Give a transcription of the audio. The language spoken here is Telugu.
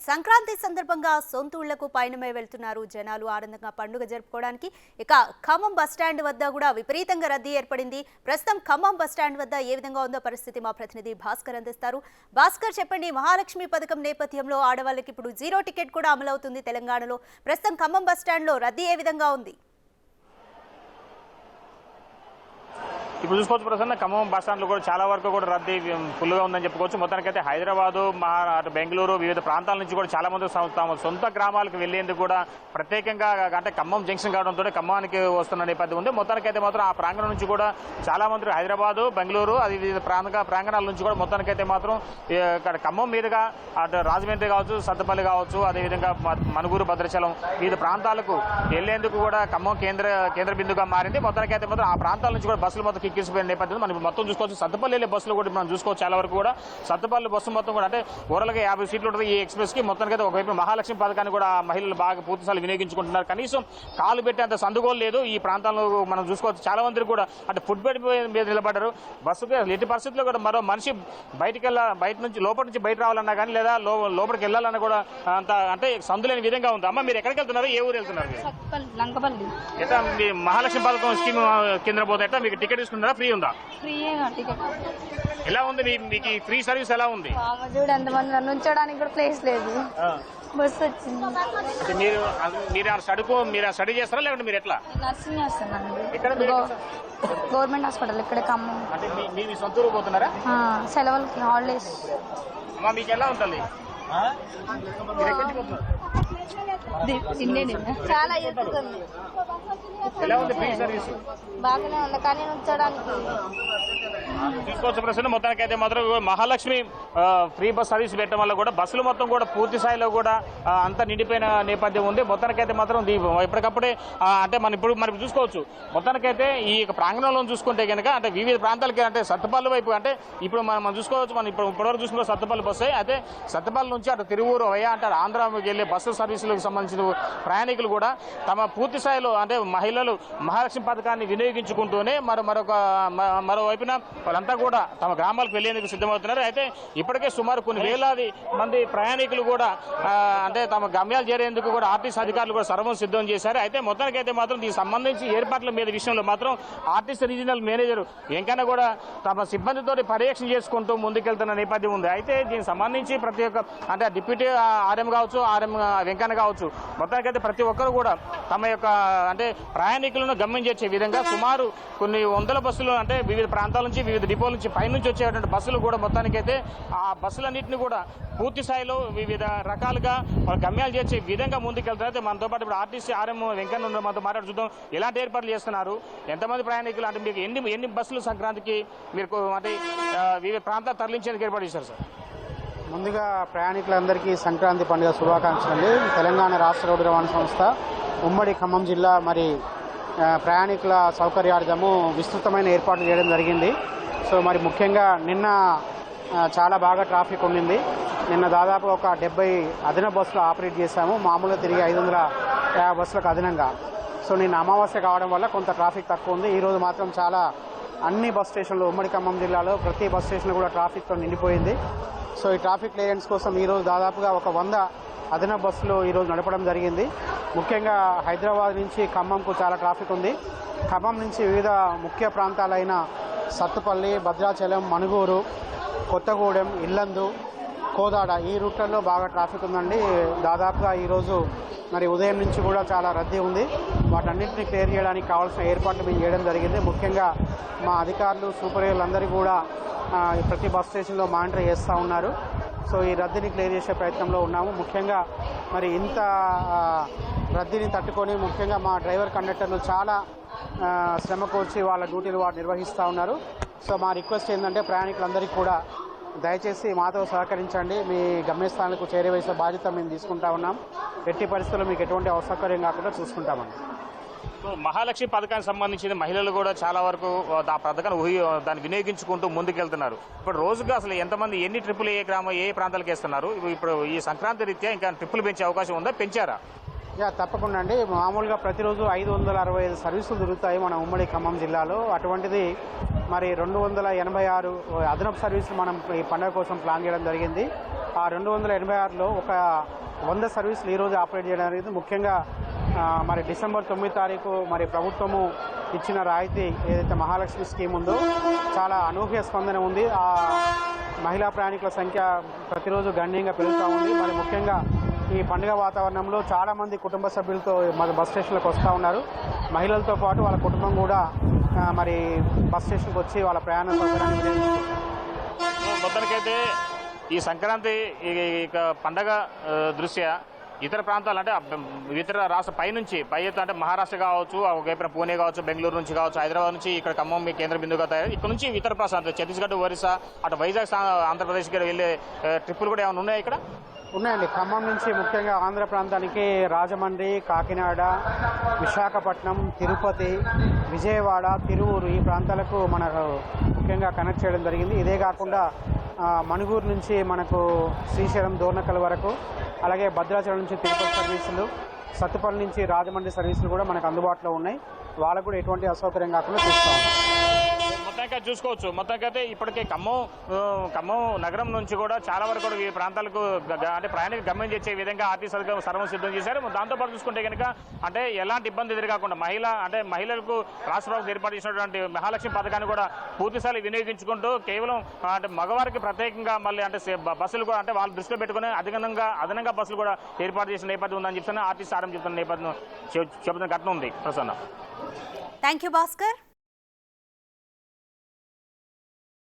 సంక్రాంతి సందర్భంగా సొంత ఊళ్లకు పయనమై వెళ్తున్నారు జనాలు ఆనందంగా పండుగ జరుపుకోవడానికి. ఇక ఖమ్మం బస్టాండ్ వద్ద కూడా విపరీతంగా రద్దీ ఏర్పడింది. ప్రస్తుతం ఖమ్మం బస్టాండ్ వద్ద ఏ విధంగా ఉందో పరిస్థితి మా ప్రతినిధి భాస్కర్ అందిస్తారు. భాస్కర్, చెప్పండి, మహాలక్ష్మి పథకం నేపథ్యంలో ఆడవాళ్ళకి ఇప్పుడు 0 టికెట్ కూడా అమలవుతుంది తెలంగాణలో. ప్రస్తుతం ఖమ్మం బస్టాండ్లో రద్దీ ఏ విధంగా ఉంది? ఇప్పుడు చూసుకోవచ్చు ప్రసన్న, ఖమ్మం బస్ స్టాండ్లో కూడా చాలా వరకు కూడా రద్దీ ఫుల్గా ఉందని చెప్పుకోవచ్చు. మొత్తానికైతే హైదరాబాదు, అటు బెంగళూరు, వివిధ ప్రాంతాల నుంచి కూడా చాలా మంది తమ సొంత గ్రామాలకు వెళ్లేందుకు కూడా ప్రత్యేకంగా అంటే ఖమ్మం జంక్షన్ కావడంతో ఖమ్మానికి వస్తున్న నేపథ్యం ఉంది. మొత్తానికైతే మాత్రం ఆ ప్రాంగణం నుంచి కూడా చాలా మంది హైదరాబాదు, బెంగళూరు, అది వివిధ ప్రాంగణాల నుంచి కూడా మొత్తానికైతే మాత్రం ఇక్కడ ఖమ్మం మీదుగా అటు రాజమండ్రి కావచ్చు, సత్తపల్లి కావచ్చు, అదేవిధంగా మనుగూరు, భద్రాచలం వివిధ ప్రాంతాలకు వెళ్లేందుకు కూడా ఖమ్మం కేంద్ర బిందుగా మారింది. మొత్తానికైతే మాత్రం ఆ ప్రాంతాల నుంచి కూడా బస్సులు మొత్తం కిక్కిసిపోయిన నేపథ్యంలో మనం మొత్తం చూసుకోవచ్చు. సత్తపల్లి వెళ్ళే బస్సులు కూడా మనం చూసుకోవచ్చు. చాలా వరకు కూడా సత్తపల్లి బస్సు మొత్తం కూడా అంటే ఓవరాల్గా 50 సీట్లు ఉంటుంది ఈ ఎక్స్ప్రెస్ కి. మొత్తానికైతే ఒకవైపు మహాలక్ష్మి పథకాన్ని కూడా మహిళలు బాగా పూర్తిసార్లు వినియోగించుకుంటున్నారు. కనీసం కాలు పెట్టేంత సందుగోలు లేదు ఈ ప్రాంతాల్లో మనం చూసుకోవచ్చు. చాలా మంది కూడా అంటే ఫుడ్ బెడ్ మీద నిలబడ్డారు. బస్సుకి ఎట్టి పరిస్థితుల్లో కూడా మరో మనిషి బయట నుంచి లోపల నుంచి బయట రావాలన్నా కానీ లేదా లోపలికి వెళ్ళాలన్నా కూడా అంత అంటే సందులేని విధంగా ఉంది. అమ్మ, మీరు ఎక్కడికి వెళ్తున్నారు? ఏ ఊరు వెళ్తున్నారు? ఎట్లా మీ మహాలక్ష్మి పథకం స్కీమ్ కింద పోతే ఎట్లా మీకు టికెట్ తీసుకుంటారా? ఫ్రీ ఉందా? ఎలా ఉంది మీకు ఫ్రీ సర్వీస్? ఎలా ఉంది? చూడు, ఎంతమంది నుంచోడానికి కూడా ప్లేస్ లేదు. బస్ వచ్చింది. అంటే మీరు స్టడీ చేస్తారా లేదంటే మీరు ఎట్లా? నర్సింగ్ చేస్తానండి. ఇక్కడ గవర్నమెంట్ హాస్పిటల్ ఇక్కడ ఖమ్మం. అంటే మీ సొంత ఊరు పోతున్నారా? సెలవులకి, హాలిడేస్. అమ్మా, మీకు ఎలా ఉంటుంది? చాలా ఎత్తుతుంది. ఎలా ఉంది ఫ్రీ సర్వీస్? బాగానే ఉంది, కానీ నుంచోడానికి చూసుకోవచ్చు ప్రశ్న. మొత్తానికైతే మాత్రం మహాలక్ష్మి ఫ్రీ బస్ సర్వీస్ పెట్టడం వల్ల కూడా బస్సులు మొత్తం కూడా పూర్తి స్థాయిలో కూడా అంతా నిండిపోయిన నేపథ్యం ఉంది. మొత్తానికైతే మాత్రం ఇప్పటికప్పుడే అంటే మనం ఇప్పుడు చూసుకోవచ్చు. మొత్తానికైతే ఈ ప్రాంగణంలో చూసుకుంటే కనుక అంటే వివిధ ప్రాంతాలకి అంటే సత్తపల్లి వైపు అంటే ఇప్పుడు మనం చూసుకోవచ్చు. మనం ఇప్పటివరకు చూసుకుంటే సత్తపల్లి బస్సు అయితే సత్తపల్లి నుంచి అటు తిరువూరు వయా అంటారు ఆంధ్రాకి వెళ్ళే బస్సు సర్వీసులకు సంబంధించిన ప్రయాణికులు కూడా తమ పూర్తి స్థాయిలో అంటే మహిళలు మహాలక్ష్మి పథకాన్ని వినియోగించుకుంటూనే మరోవైపున వాళ్ళంతా కూడా తమ గ్రామాలకు వెళ్లేందుకు సిద్ధమవుతున్నారు. అయితే ఇప్పటికే సుమారు కొన్ని వేలాది మంది ప్రయాణికులు కూడా అంటే తమ గమ్యాలు చేరేందుకు కూడా ఆర్టీసీ అధికారులు కూడా సర్వం సిద్ధం చేశారు. అయితే మొత్తానికైతే మాత్రం దీనికి సంబంధించి ఏర్పాట్ల మీద విషయంలో మాత్రం ఆర్టీసీ రీజనల్ మేనేజర్ వెంకన్న కూడా తమ సిబ్బందితో పర్యవేక్షణ చేసుకుంటూ ముందుకెళ్తున్న నేపథ్యం ఉంది. అయితే దీనికి సంబంధించి ప్రతి ఒక్క అంటే డిప్యూటీ ఆర్ఎం కావచ్చు, ఆర్ఎం వెంకన్న కావచ్చు, మొత్తానికైతే ప్రతి ఒక్కరు కూడా తమ యొక్క అంటే ప్రయాణికులను గమ్యం చేసే విధంగా సుమారు కొన్ని వందల బస్సులు అంటే వివిధ ప్రాంతాల నుంచి వివిధ డిపోల నుంచి పైనుంచి వచ్చేటువంటి బస్సులు కూడా మొత్తానికైతే ఆ బస్సులన్నింటినీ కూడా పూర్తి స్థాయిలో వివిధ రకాలుగా గమ్యాలు చేసే విధంగా ముందుకెళ్తారు. అయితే మనతో పాటు ఇప్పుడు ఆర్టీసీ ఆర్ఎం వెంకన్న మనతో మాట్లాడి చూద్దాం ఎలాంటి ఏర్పాట్లు చేస్తున్నారు, ఎంతమంది ప్రయాణికులు అంటే మీకు ఎన్ని బస్సులు సంక్రాంతికి మీరు అంటే వివిధ ప్రాంతాలు తరలించేందుకు ఏర్పాటు చేశారు సార్? ముందుగా ప్రయాణికులందరికీ సంక్రాంతి పండుగ శుభాకాంక్షలు. తెలంగాణ రాష్ట్ర రోడ్డు రవాణా సంస్థ ఉమ్మడి ఖమ్మం జిల్లా మరి ప్రయాణికుల సౌకర్యార్థము విస్తృతమైన ఏర్పాట్లు చేయడం జరిగింది. సో మరి ముఖ్యంగా నిన్న చాలా బాగా ట్రాఫిక్ ఉండింది. నిన్న దాదాపు ఒక 70 అదన బస్సులు ఆపరేట్ చేశాము, మామూలుగా తిరిగి 550 బస్సులకు అదనంగా. సో నిన్న అమావాస్య కావడం వల్ల కొంత ట్రాఫిక్ తక్కువ ఉంది. ఈరోజు మాత్రం చాలా అన్ని బస్ స్టేషన్లు ఉమ్మడి ఖమ్మం జిల్లాలో ప్రతి బస్ స్టేషన్ కూడా ట్రాఫిక్తో నిండిపోయింది. సో ఈ ట్రాఫిక్ క్లియరెన్స్ కోసం ఈరోజు దాదాపుగా ఒక 100 అదనపు బస్సులు ఈరోజు నడపడం జరిగింది. ముఖ్యంగా హైదరాబాద్ నుంచి ఖమ్మంకు చాలా ట్రాఫిక్ ఉంది. ఖమ్మం నుంచి వివిధ ముఖ్య ప్రాంతాలైన సత్తుపల్లి, భద్రాచలం, మనుగూరు, కొత్తగూడెం, ఇల్లందు, కోదాడ ఈ రూట్లలో బాగా ట్రాఫిక్ ఉందండి. దాదాపుగా ఈరోజు మరి ఉదయం నుంచి కూడా చాలా రద్దీ ఉంది. వాటన్నింటినీ క్లియర్ చేయడానికి కావాల్సిన ఏర్పాట్లు మేము చేయడం జరిగింది. ముఖ్యంగా మా అధికారులు, సూపర్వైజర్లందరూ కూడా ప్రతి బస్ స్టేషన్లో మానిటర్ చేస్తూ ఉన్నారు. సో ఈ రద్దీని క్లియర్ చేసే ప్రయత్నంలో ఉన్నాము. ముఖ్యంగా మరి ఇంత రద్దీని తట్టుకొని ముఖ్యంగా మా డ్రైవర్ కండక్టర్లు చాలా శ్రమ కోర్చి వాళ్ళ డ్యూటీలు వారు నిర్వహిస్తూ ఉన్నారు. సో మా రిక్వెస్ట్ ఏంటంటే ప్రయాణికులందరికీ కూడా దయచేసి మాతో సహకరించండి. మీ గమ్యస్థానాలకు చేరవేసే బాధ్యత మేము తీసుకుంటా ఉన్నాం. ఎట్టి పరిస్థితుల్లో మీకు ఎటువంటి అసౌకర్యం కాకుండా చూసుకుంటామండి. మహాలక్ష్మి పథకానికి సంబంధించిన మహిళలు కూడా చాలా వరకు ఆ పథకాన్ని దాన్ని వినియోగించుకుంటూ ముందుకెళ్తున్నారు. ఇప్పుడు రోజుగా అసలు ఎంతమంది ఎన్ని ట్రిప్పులు ఏ ప్రాంతాలకు వేస్తున్నారు? ఇప్పుడు ఈ సంక్రాంతి రీత్యా ఇంకా ట్రిప్పులు పెంచే అవకాశం ఉందా? పెంచారా? తప్పకుండా అండి. మామూలుగా ప్రతిరోజు 565 సర్వీసులు దొరుకుతాయి మన ఉమ్మడి ఖమ్మం జిల్లాలో. అటువంటిది మరి 286 అదనపు సర్వీసులు మనం ఈ పండుగ కోసం ప్లాన్ చేయడం జరిగింది. ఆ 286లో ఒక 100 సర్వీసులు ఈరోజు ఆపరేట్ చేయడం జరిగింది. ముఖ్యంగా మరి డిసెంబర్ 9 తారీఖు మరి ప్రభుత్వము ఇచ్చిన రాయితీ ఏదైతే మహాలక్ష్మి స్కీమ్ ఉందో చాలా అనూహ్య స్పందన ఉంది. ఆ మహిళా ప్రయాణికుల సంఖ్య ప్రతిరోజు గణనీయంగా పెరుగుతూ ఉంది. మరి ముఖ్యంగా ఈ పండుగ వాతావరణంలో చాలామంది కుటుంబ సభ్యులతో మరి బస్ స్టేషన్లకు వస్తూ ఉన్నారు. మహిళలతో పాటు వాళ్ళ కుటుంబం కూడా మరి బస్ స్టేషన్కి వచ్చి వాళ్ళ ప్రయాణ సౌకర్యాన్ని వినియోగించుకుంటారు. మొత్తానికైతే ఈ సంక్రాంతి ఇక పండగ దృష్ట్యా ఇతర ప్రాంతాలు అంటే ఇతర రాష్ట్ర పై ఎత్తు అంటే మహారాష్ట్ర కావచ్చు, ఒకవైపున పూణే కావచ్చు, బెంగళూరు నుంచి కావచ్చు, హైదరాబాద్ నుంచి ఇక్కడ ఖమ్మం మీ కేంద్ర బిందువుగా తయారు. ఇక్కడ నుంచి ఇతర ప్రాంతాలు ఛత్తీస్గఢ్, ఒరిస్సా, అటు వైజాగ్, ఆంధ్రప్రదేశ్కి వెళ్ళే ట్రిప్పులు కూడా ఏమైనా ఉన్నాయా ఇక్కడ? ఉన్నాయండి. ఖమ్మం నుంచి ముఖ్యంగా ఆంధ్ర ప్రాంతానికి రాజమండ్రి, కాకినాడ, విశాఖపట్నం, తిరుపతి, విజయవాడ, తిరువూరు ఈ ప్రాంతాలకు మనకు ముఖ్యంగా కనెక్ట్ చేయడం జరిగింది. ఇదే కాకుండా మణుగూరు నుంచి మనకు శ్రీశైలం, దోర్నకల్ వరకు, అలాగే భద్రాచలం నుంచి తిరుపతి సర్వీసులు, సత్తుపల్లి నుంచి రాజమండ్రి సర్వీసులు కూడా మనకు అందుబాటులో ఉన్నాయి. వాళ్ళకు కూడా ఎటువంటి అసౌకర్యం కాకుండా చూస్తాం. మొత్తంగా చూసుకోవచ్చు. మొత్తానికైతే ఇప్పటికే ఖమ్మం నగరం నుంచి కూడా చాలా వరకు కూడా ఈ ప్రాంతాలకు అంటే ప్రయాణికులు గమ్యం చేసే విధంగా ఆర్టీసీ సర్వం సిద్ధం చేశారు. దాంతోపాటు చూసుకుంటే కనుక అంటే ఎలాంటి ఇబ్బంది ఎదురుకాకుండా మహిళలకు రాష్ట్ర ప్రభుత్వం ఏర్పాటు చేసినటువంటి మహాలక్ష్మి పథకాన్ని కూడా పూర్తిస్థాయి వినియోగించుకుంటూ కేవలం అంటే మగవారికి ప్రత్యేకంగా మళ్ళీ అంటే బస్సులు కూడా అంటే వాళ్ళు దృష్టిలో పెట్టుకుని అదనంగా బస్సులు కూడా ఏర్పాటు చేసిన నేపథ్యం ఉందని చెప్తున్నా ఆర్టీసీ ఆరం చెప్తున్న నేపథ్యం చెబుతున్న ఘటన ఉంది. Prasanna, thank you Bhaskar.